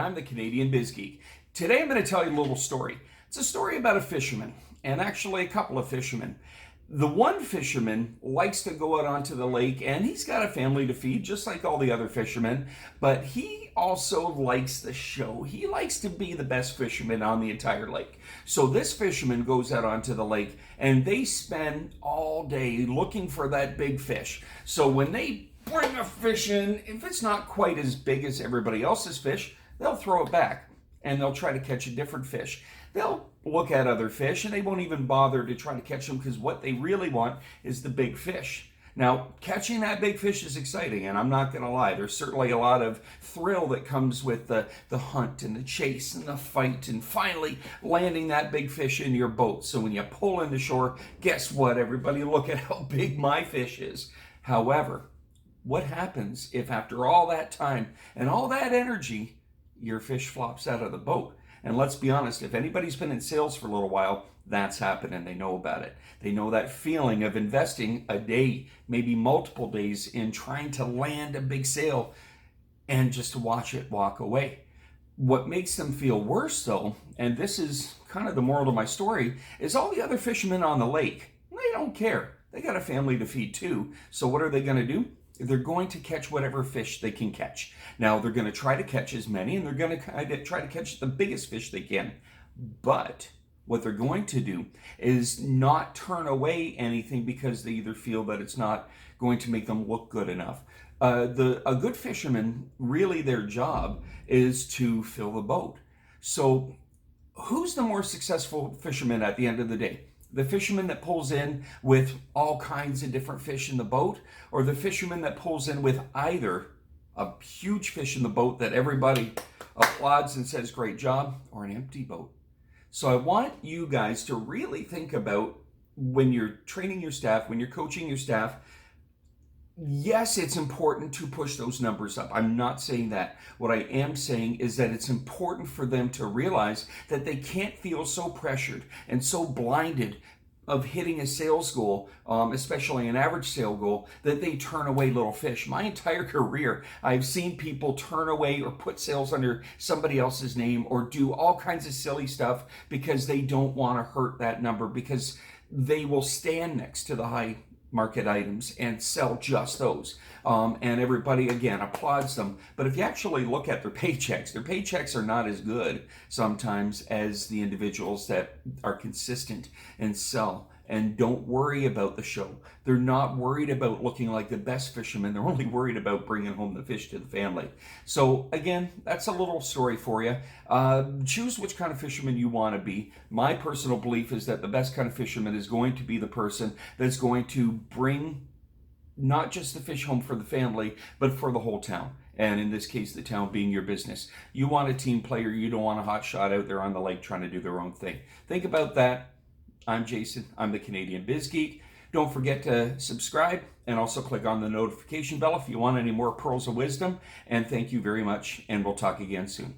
I'm the Canadian Biz Geek. Today I'm going to tell you a little story. It's a story about a fisherman, and actually a couple of fishermen. The one fisherman likes to go out onto the lake, and he's got a family to feed, just like all the other fishermen, but he also likes the show. He likes to be the best fisherman on the entire lake. So this fisherman goes out onto the lake, and they spend all day looking for that big fish. So when they bring a fish in, if it's not quite as big as everybody else's fish, they'll throw it back and they'll try to catch a different fish. They'll look at other fish and they won't even bother to try to catch them because what they really want is the big fish. Now, catching that big fish is exciting, and I'm not going to lie. There's certainly a lot of thrill that comes with the hunt and the chase and the fight and finally landing that big fish in your boat. So when you pull in the shore, guess what, everybody? Look at how big my fish is. However, what happens if after all that time and all that energy, your fish flops out of the boat? And let's be honest, if anybody's been in sales for a little while, that's happened and they know about it. They know that feeling of investing a day, maybe multiple days in trying to land a big sale and just to watch it walk away. What makes them feel worse though, and this is kind of the moral of my story, is all the other fishermen on the lake, they don't care. They got a family to feed too. So what are they going to do? They're going to catch whatever fish they can catch. Now, they're going to try to catch as many, and they're going to try to catch the biggest fish they can. But what they're going to do is not turn away anything because they either feel that it's not going to make them look good enough. A good fisherman, really their job is to fill the boat. So who's the more successful fisherman at the end of the day? The fisherman that pulls in with all kinds of different fish in the boat, or the fisherman that pulls in with either a huge fish in the boat that everybody applauds and says, great job, or an empty boat? So I want you guys to really think about when you're training your staff, when you're coaching your staff. Yes, it's important to push those numbers up. I'm not saying that. What I am saying is that it's important for them to realize that they can't feel so pressured and so blinded of hitting a sales goal, especially an average sale goal, that they turn away little fish. My entire career, I've seen people turn away or put sales under somebody else's name or do all kinds of silly stuff because they don't want to hurt that number, because they will stand next to the high market items and sell just those. And everybody, again, applauds them. But if you actually look at their paychecks are not as good sometimes as the individuals that are consistent and sell and don't worry about the show. They're not worried about looking like the best fisherman. They're only worried about bringing home the fish to the family. So again, that's a little story for you. Choose which kind of fisherman you want to be. My personal belief is that the best kind of fisherman is going to be the person that's going to bring not just the fish home for the family, but for the whole town. And in this case, the town being your business. You want a team player. You don't want a hot shot out there on the lake trying to do their own thing. Think about that. I'm Jason. I'm the Canadian Biz Geek. Don't forget to subscribe and also click on the notification bell if you want any more pearls of wisdom. And thank you very much, and we'll talk again soon.